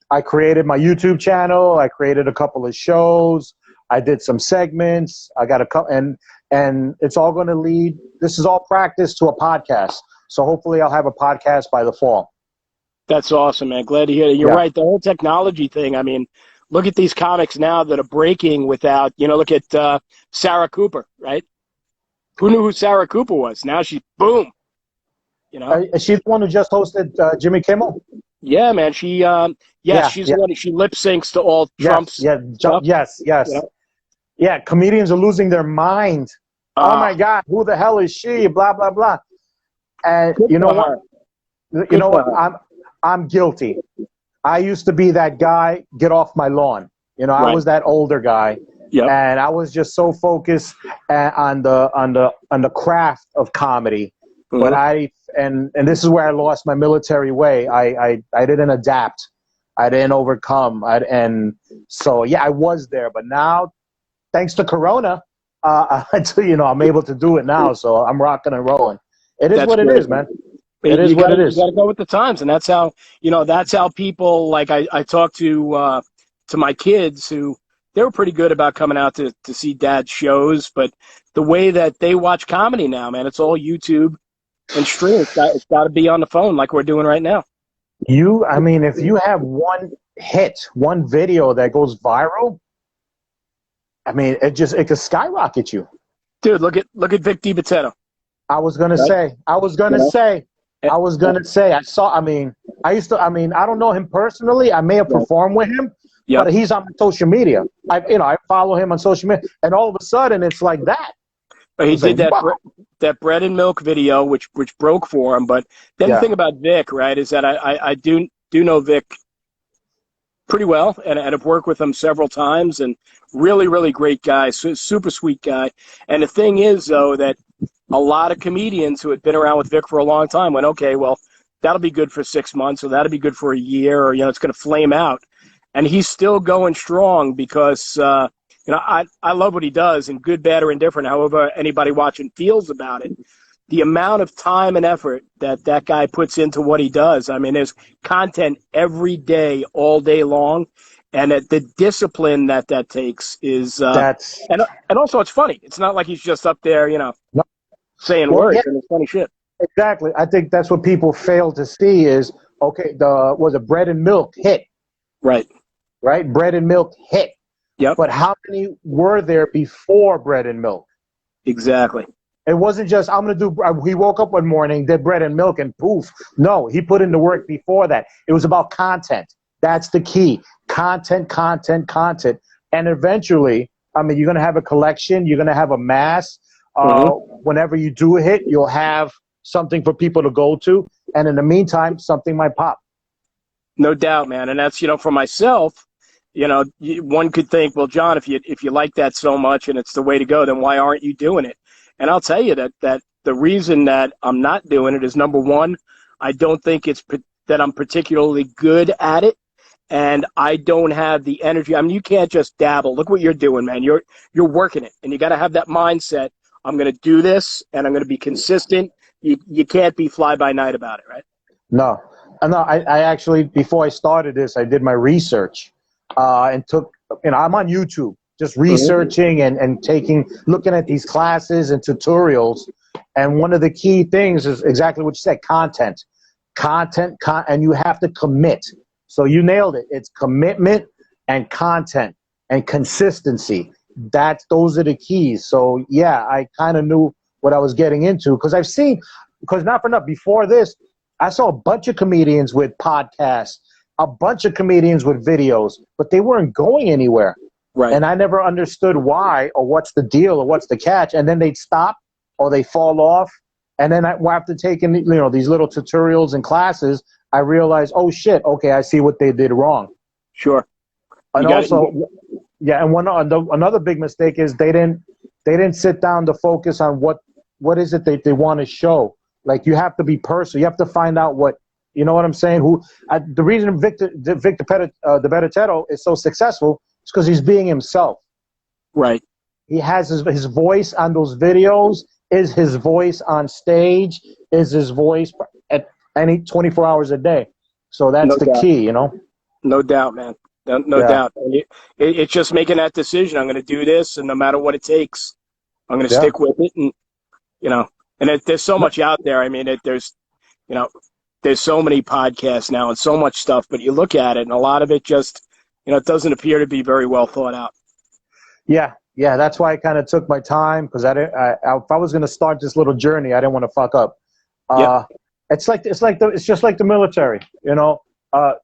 I created my YouTube channel. I created a couple of shows. I did some segments. I got a couple, and it's all going to lead. This is all practice to a podcast. So hopefully I'll have a podcast by the fall. That's awesome, man. Glad to hear that. You're right. The whole technology thing. Look at these comics now that are breaking without, look at Sarah Cooper, right? Who knew who Sarah Cooper was? Now she's boom. Is she the one who just hosted Jimmy Kimmel? Yeah, man. She's the one. She lip syncs to all Trump's. Yes. Yeah, comedians are losing their mind. Oh my God, who the hell is she? Blah blah blah. And you know what? I'm guilty. I used to be that guy. Get off my lawn. I was that older guy, and I was just so focused on the craft of comedy. But and this is where I lost my military way. I didn't adapt. I didn't overcome. And so I was there. But now, thanks to Corona, I'm able to do it now. So I'm rocking and rolling. It is what it is, man. It is what it is. You got to go with the times, and that's how people like. I talk to my kids who they were pretty good about coming out to see Dad's shows, but the way that they watch comedy now, man, it's all YouTube and stream. It's got to be on the phone like we're doing right now. If you have one video that goes viral, it could skyrocket you. Dude, look at Vic DiBitetto. I was gonna say. I saw. I mean, I don't know him personally. I may have performed with him, but he's on social media. I follow him on social media, and all of a sudden it's like that. He did that bread and milk video, which broke for him. But then the thing about Vic, right, is that I do know Vic pretty well, and have worked with him several times, and really, really great guy, super sweet guy. And the thing is, though, that a lot of comedians who had been around with Vic for a long time went, okay, well, that'll be good for 6 months, or that'll be good for a year, or, it's going to flame out. And he's still going strong because, I love what he does, and good, bad, or indifferent, however anybody watching feels about it. The amount of time and effort that guy puts into what he does. I mean, there's content every day, all day long. And the discipline that takes is, and also it's funny. It's not like he's just up there, saying words and it's funny shit. Exactly. I think that's what people fail to see is, okay, was a bread and milk hit. Right. Bread and milk hit. Yep. But how many were there before bread and milk? Exactly. It wasn't just, he woke up one morning, did bread and milk, and poof. No, he put in the work before that. It was about content. That's the key. Content. And eventually, I mean, you're going to have a collection. You're going to have a mass. Whenever you do a hit, you'll have something for people to go to. And in the meantime, something might pop. No doubt, man. And that's, for myself, one could think, well, John, if you like that so much and it's the way to go, then why aren't you doing it? And I'll tell you that the reason that I'm not doing it is, number one, I don't think it's that I'm particularly good at it, and I don't have the energy. I mean, you can't just dabble. Look what you're doing, man. You're working it, and you got to have that mindset. I'm going to do this, and I'm going to be consistent. You can't be fly-by-night about it, right? No. I actually, before I started this, I did my research and took, I'm on YouTube. Just researching and looking at these classes and tutorials. And one of the key things is exactly what you said, content, and you have to commit. So you nailed it. It's commitment and content and consistency. Those are the keys. So yeah, I kind of knew what I was getting into because not for nothing, before this, I saw a bunch of comedians with podcasts, a bunch of comedians with videos, but they weren't going anywhere. Right. And I never understood why or what's the deal or what's the catch. And then they'd stop or they fall off. And then after taking these little tutorials and classes, I realized, oh shit, okay, I see what they did wrong. Sure. And also, and another big mistake is they didn't sit down to focus on what is it they want to show. Like, you have to be personal. You have to find out what, you know what I'm saying? The reason Victor De Bettetetto is so successful is because he's being himself. Right. He has his voice on those videos, is his voice on stage, is his voice at any 24 hours a day. So that's the key, No doubt, man. No doubt. It's just making that decision. I'm going to do this, and no matter what it takes, I'm going to stick with it. And, and there's so much out there. I mean, there's so many podcasts now and so much stuff, but you look at it and a lot of it just, it doesn't appear to be very well thought out. Yeah. Yeah. That's why I kind of took my time, because if I was going to start this little journey, I didn't want to fuck up. It's just like the military,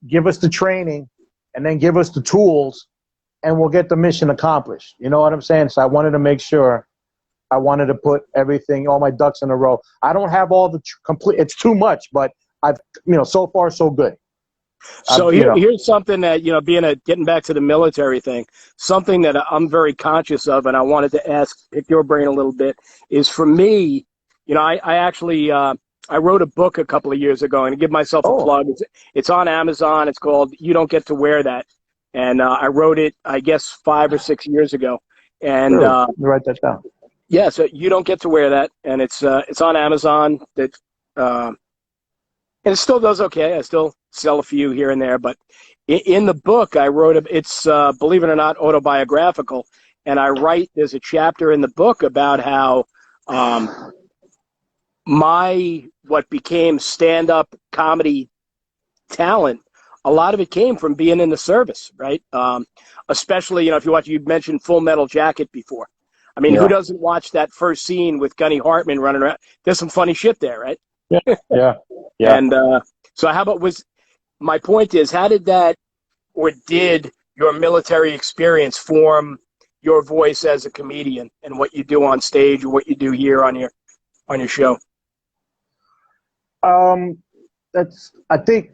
give us the training and then give us the tools and we'll get the mission accomplished. You know what I'm saying? So I wanted to make sure I wanted to put all my ducks in a row. I don't have all the complete, it's too much, but I've, so far so good. So here's something that, getting back to the military thing, something that I'm very conscious of, and I wanted to pick your brain a little bit, is for me, I actually, I wrote a book a couple of years ago, and to give myself a plug, it's on Amazon. It's called You Don't Get to Wear That. And I wrote it, I guess, 5 or 6 years ago. And write that down. Yeah, so You Don't Get to Wear That, and it's on Amazon. And it still does okay. I still sell a few here and there, but in the book I wrote, it's believe it or not, autobiographical, and there's a chapter in the book about how what became stand-up comedy talent, a lot of it came from being in the service, right? Especially, if you mentioned Full Metal Jacket before. I mean, who doesn't watch that first scene with Gunny Hartman running around? There's some funny shit there, right? Yeah. And so how about my point is, how did that, or did your military experience form your voice as a comedian and what you do on stage or what you do here on your show? I think,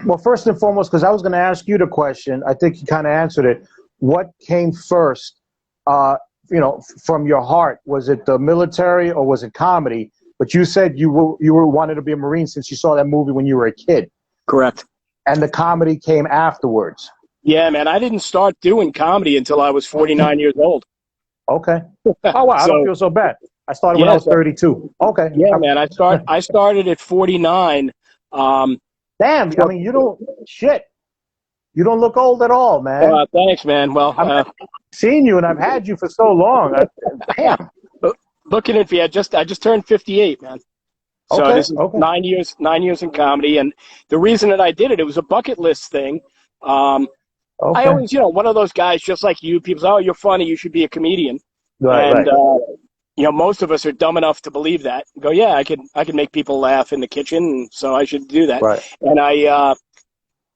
well, first and foremost, because I was going to ask you the question, I think you kind of answered it. What came first, from your heart? Was it the military or was it comedy? But you said you were wanted to be a Marine since you saw that movie when you were a kid. Correct. And the comedy came afterwards. Yeah, man. I didn't start doing comedy until I was 49 years old. Okay. Oh, wow. I don't feel so bad. I started when I was 32. Okay. Yeah, man. I started at 49. Damn. I mean, you don't look old at all, man. Thanks, man. Well, I've seen you and I've had you for so long. Damn. Looking at you, I just turned 58, man. So okay, this is 9 years in comedy, and the reason that I did it was a bucket list thing. I always, one of those guys just like you. People say, "Oh, you're funny. You should be a comedian." Right. Most of us are dumb enough to believe that. Go, yeah, I could make people laugh in the kitchen, so I should do that. Right. And I,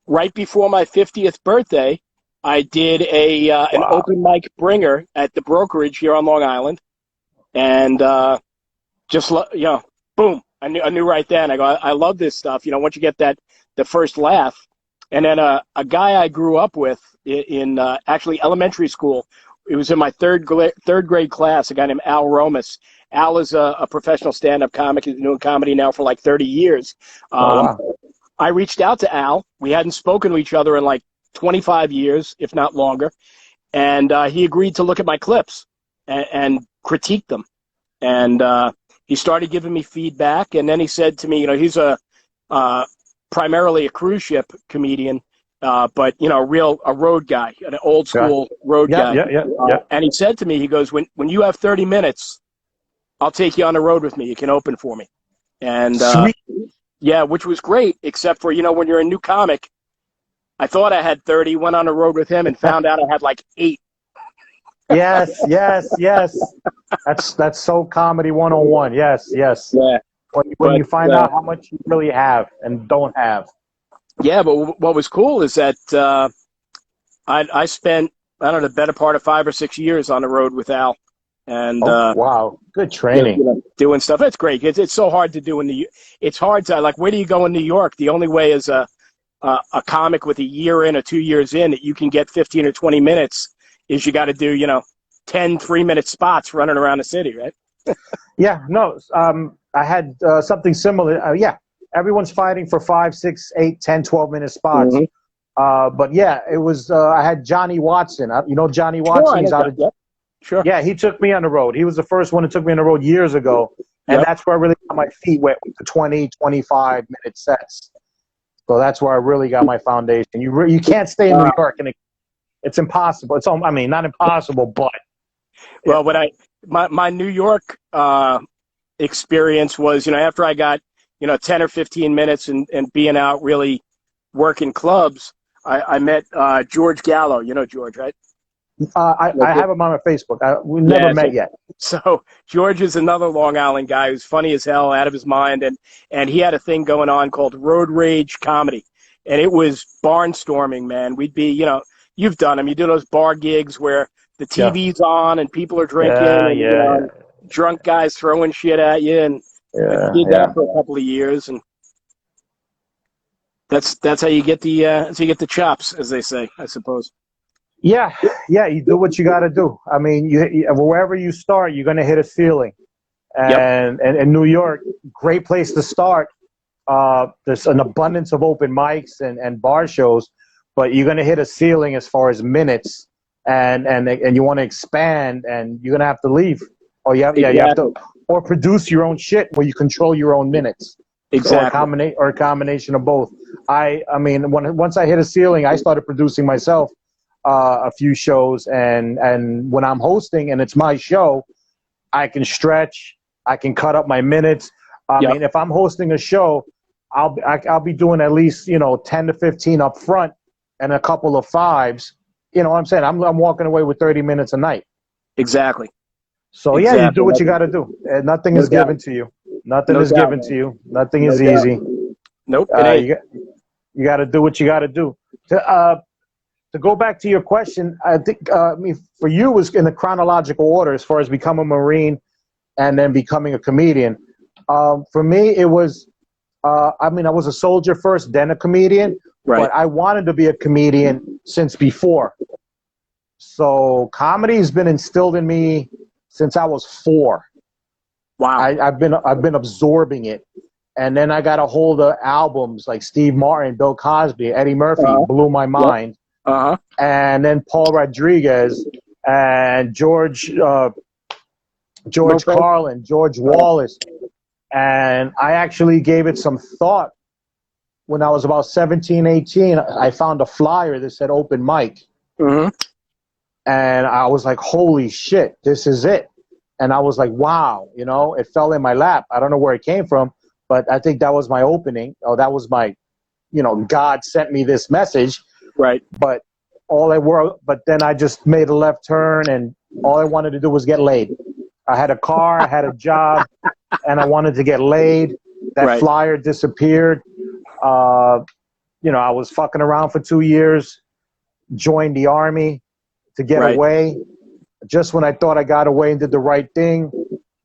right before my 50th birthday, I did an open mic bringer at the brokerage here on Long Island, and boom. I knew right then. I go, I love this stuff. Once you get the first laugh. And then a guy I grew up with in actually elementary school, it was in my third grade class, a guy named Al Romas. Al is a professional stand-up comic. He's been doing comedy now for like 30 years. I reached out to Al. We hadn't spoken to each other in like 25 years, if not longer. And he agreed to look at my clips and critique them. And he started giving me feedback, and then he said to me, he's primarily a cruise ship comedian, but a road guy, an old school road guy. Yeah. And he said to me, he goes, when you have 30 minutes, I'll take you on the road with me. You can open for me. And Sweet. Yeah, which was great, except for when you're a new comic. I thought I had 30, went on the road with him, and found out I had like 8. Yes. That's so comedy 101. Yes. Yeah. When you find out how much you really have and don't have. Yeah, but what was cool is that I spent, the better part of 5 or 6 years on the road with Al. And wow, good training. Doing stuff. It's great. It's so hard to do it's hard to, like, where do you go in New York? The only way is a comic with a year in or 2 years in that you can get 15 or 20 minutes is you got to do, 10 3-minute spots running around the city, right? Yeah, no, I had something similar. Everyone's fighting for 5, 6, 8, 10, 12-minute spots. Mm-hmm. But yeah, it was, I had Johnny Watson. Johnny Watson? Sure. Yeah, he took me on the road. He was the first one that took me on the road years ago. And that's where I really got my feet wet with the 20, 25-minute sets. So that's where I really got my foundation. You can't stay in New York, and it's impossible. Not impossible, but. Well, my New York experience was, after I got, 10 or 15 minutes and being out really working clubs, I met George Gallo. You know George, right? I have him on my Facebook. We've never met yet. So George is another Long Island guy who's funny as hell, out of his mind, and he had a thing going on called Road Rage Comedy, and it was barnstorming, man. We'd be, you've done them. You do those bar gigs where the TV's on and people are drinking, and drunk guys throwing shit at you, and I did that for a couple of years, and that's how you get the chops, as they say, I suppose. Yeah, you do what you got to do. I mean, wherever you start, you're going to hit a ceiling. And New York, great place to start. There's an abundance of open mics and bar shows, but you're going to hit a ceiling as far as minutes, and you want to expand, and you're going to have to leave. Or you have to, or produce your own shit where you control your own minutes. Exactly. Or a combination of both. Once I hit a ceiling, I started producing myself. A few shows, and when I'm hosting and it's my show, I can stretch, I can cut up my minutes. I mean, if I'm hosting a show, I'll be doing at least 10 to 15 up front and a couple of 5s. You know what I'm saying? I'm walking away with 30 minutes a night. Exactly. So you do what you got to do. Nothing is given to you. Nothing is given to you. Nothing is easy. Nope. You got to do what you got to do. To go back to your question, I think for you it was in the chronological order as far as becoming a Marine and then becoming a comedian. For me, it was, I was a soldier first, then a comedian, Right. but I wanted to be a comedian since before. So comedy has been instilled in me since I was 4. Wow. I've been absorbing it. And then I got a hold of albums like Steve Martin, Bill Cosby, Eddie Murphy, blew my mind. Uh-huh. And then Paul Rodriguez and George Carlin, George Wallace. And I actually gave it some thought when I was about 17, 18. I found a flyer that said open mic. Mm-hmm. And I was like, holy shit, this is it. And I was like, wow, it fell in my lap. I don't know where it came from, but I think that was my opening. Oh, that was my, God sent me this message. Right. But then I just made a left turn, and all I wanted to do was get laid. I had a car, I had a job, and I wanted to get laid. That flyer disappeared. I was fucking around for 2 years, joined the Army to get away. Just when I thought I got away and did the right thing,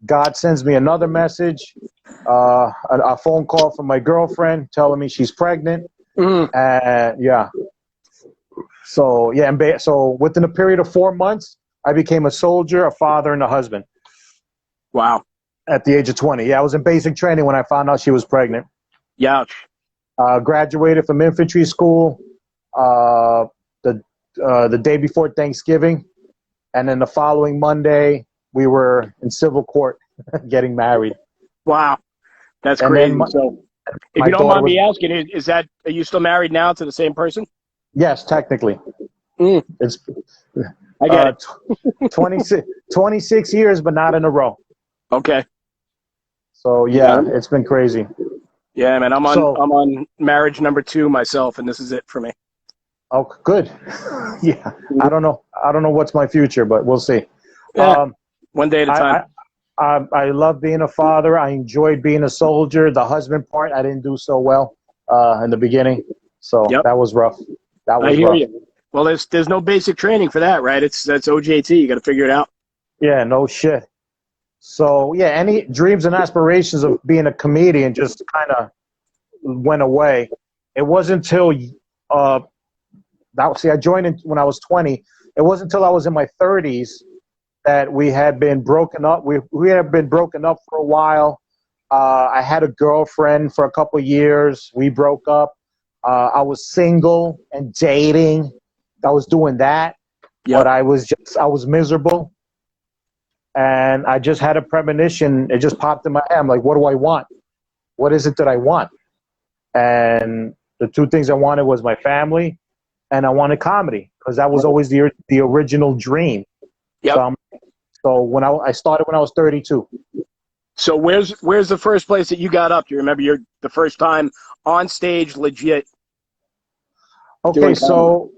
God sends me another message, a phone call from my girlfriend telling me she's pregnant. Mm-hmm. So within a period of 4 months, I became a soldier, a father, and a husband. Wow. At the age of 20. Yeah, I was in basic training when I found out she was pregnant. Youch. Graduated from infantry school the day before Thanksgiving. And then the following Monday, we were in civil court getting married. Wow. That's crazy. So if you don't mind me asking, are you still married now to the same person? Yes, technically. It's I get it. 26 years, but not in a row. Okay. So yeah, it's been crazy. Yeah, man. I'm on marriage number 2 myself, and this is it for me. Oh, good. Yeah. I don't know what's my future, but we'll see. Yeah. One day at a time. I love being a father. I enjoyed being a soldier. The husband part, I didn't do so well in the beginning. So that was rough. I hear you. Well, there's no basic training for that, right? That's OJT. You got to figure it out. Yeah, no shit. So, yeah, any dreams and aspirations of being a comedian just kind of went away. It wasn't until I joined when I was 20. It wasn't until I was in my 30s that we had been broken up. We had been broken up for a while. I had a girlfriend for a couple of years. We broke up. I was single and dating. I was doing that, but I was miserable. And I just had a premonition. It just popped in my head. I'm like, what do I want? What is it that I want? And the 2 things I wanted was my family, and I wanted comedy, because that was always the original dream. Yep. So when I started when I was 32. So where's the first place that you got up? Do you remember the first time on stage legit? Okay, so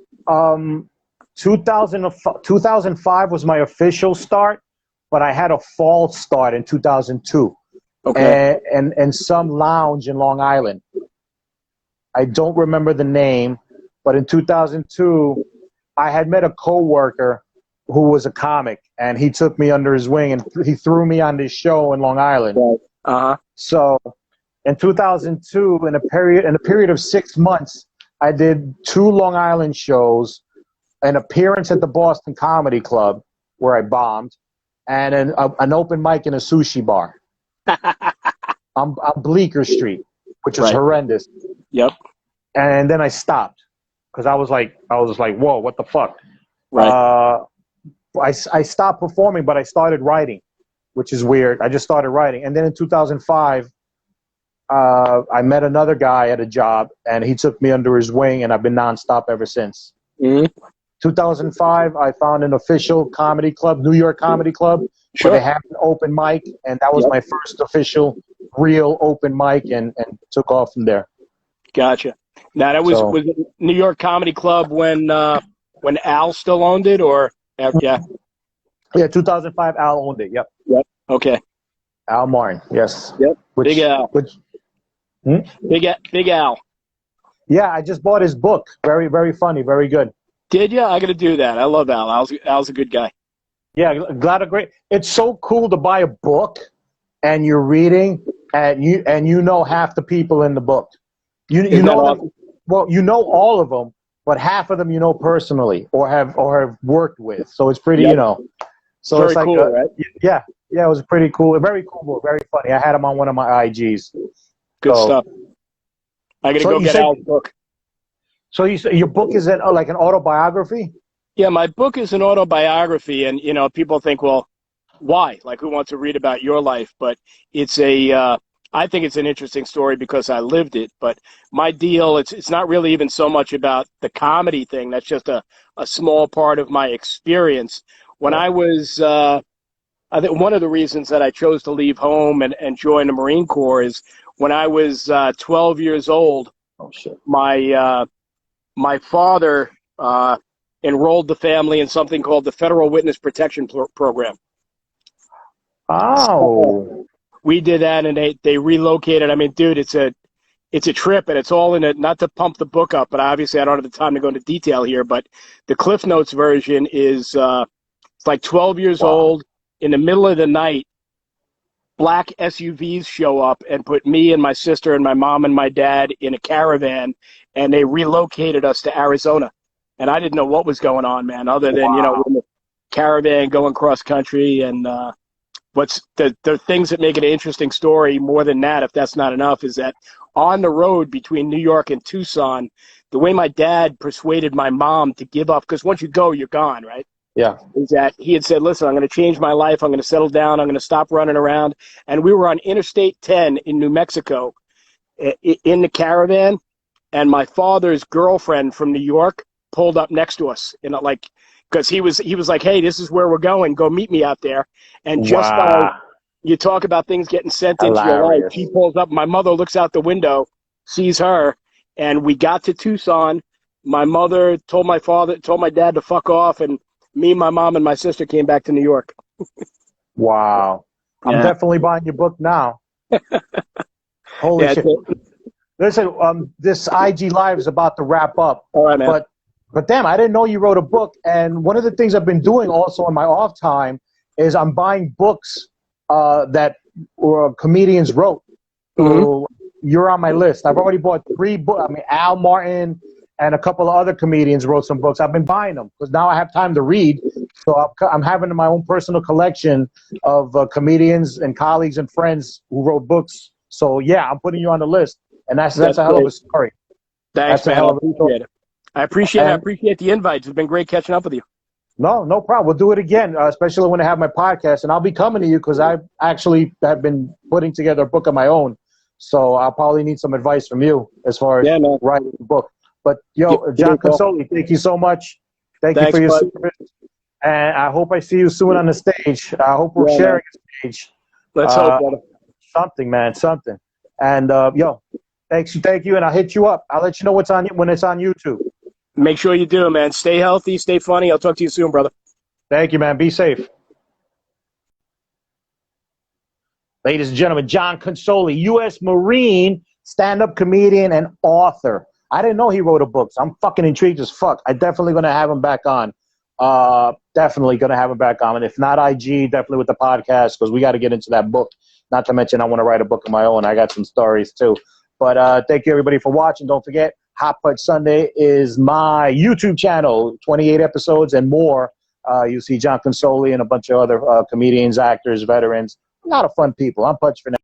2005 was my official start, but I had a false start in 2002. Okay. And some lounge in Long Island. I don't remember the name, but in 2002, I had met a coworker who was a comic, and he took me under his wing, and he threw me on this show in Long Island. Right. Uh-huh. So in 2002, in a period of 6 months, I did 2 Long Island shows, an appearance at the Boston Comedy Club where I bombed, and an open mic in a sushi bar on Bleecker Street, which is horrendous. Yep. And then I stopped because I was like, whoa, what the fuck? Right. I stopped performing, but I started writing, which is weird. I just started writing. And then in 2005, I met another guy at a job, and he took me under his wing, and I've been nonstop ever since. Mm-hmm. 2005, I found an official comedy club, New York Comedy Club, where they had an open mic, and that was my first official, real open mic, and took off from there. Gotcha. Now, that was it New York Comedy Club when Al still owned it, or yeah? Yeah, 2005, Al owned it. Yep. Okay. Al Martin. Yes. Yep. Big Al. Big Al. Yeah, I just bought his book. Very, very funny. Very good. Did you? I got to do that. I love Al. Al's a good guy. Yeah, glad of great. It's so cool to buy a book and you're reading and you know half the people in the book. You know them. Awesome? Well, you know all of them, but half of them you know personally or have worked with. So it's pretty, Yep. you know. So Very it's like, cool, right? yeah, it was pretty cool, very cool, very funny. I had him on one of my IGs. Good So, stuff. I got to go get Al's book. So you say your book is like an autobiography? Yeah, my book is an autobiography, and you know, people think, well, why? Like, who wants to read about your life? But it's I think it's an interesting story because I lived it. But my deal, it's not really even so much about the comedy thing. That's just a small part of my experience. When I was, I think one of the reasons that I chose to leave home and join the Marine Corps is when I was 12 years old. Oh shit! My father enrolled the family in something called the Federal Witness Protection Program. Oh. So we did that, and they relocated. I mean, dude, it's a trip, and it's all in it. Not to pump the book up, but obviously I don't have the time to go into detail here. But the Cliff Notes version is it's like 12 years old. In the middle of the night, black SUVs show up and put me and my sister and my mom and my dad in a caravan, and they relocated us to Arizona. And I didn't know what was going on, man, other than, you know, in the caravan going cross country. And what's the things that make it an interesting story more than that, if that's not enough, is that on the road between New York and Tucson, the way my dad persuaded my mom to give up, because once you go, you're gone, right? Yeah. Is that he had said, listen, I'm going to change my life. I'm going to settle down. I'm going to stop running around. And we were on Interstate 10 in New Mexico in the caravan. And my father's girlfriend from New York pulled up next to us, you know, like, because he was like, hey, this is where we're going. Go meet me out there. And just by you talk about things getting sent into your life, she pulls up. My mother looks out the window, sees her, and we got to Tucson. My mother told my dad to fuck off, and me, my mom, and my sister came back to New York. Wow. I'm definitely buying your book now. Holy shit. Listen, this IG Live is about to wrap up. All right, man. But damn, I didn't know you wrote a book. And one of the things I've been doing also in my off time is I'm buying books that comedians wrote. So you're on my list. I've already bought 3 books. I mean, Al Martin and a couple of other comedians wrote some books. I've been buying them because now I have time to read. So I'm having my own personal collection of comedians and colleagues and friends who wrote books. So, yeah, I'm putting you on the list. And that's a hell of a story. Thanks, man. I appreciate it. I appreciate the invite. It's been great catching up with you. No problem. We'll do it again, especially when I have my podcast. And I'll be coming to you because I actually have been putting together a book of my own. So I'll probably need some advice from you as far as writing the book. But, JohnConsoli, thank you so much. Thanks you for your service. And I hope I see you soon on the stage. I hope we're sharing a stage. Let's hope, brother. Something, man, something. And, thank you. And I'll hit you up. I'll let you know when it's on YouTube. Make sure you do, man. Stay healthy, stay funny. I'll talk to you soon, brother. Thank you, man. Be safe. Ladies and gentlemen, JohnConsoli, U.S. Marine, stand-up comedian, and author. I didn't know he wrote a book, so I'm fucking intrigued as fuck. I'm definitely going to have him back on. Definitely going to have him back on. And if not IG, definitely with the podcast, because we got to get into that book. Not to mention I want to write a book of my own. I got some stories, too. But thank you, everybody, for watching. Don't forget, Hot Pudge Sunday is my YouTube channel, 28 episodes and more. You see JohnConsoli and a bunch of other comedians, actors, veterans, a lot of fun people. I'm Pudge for now.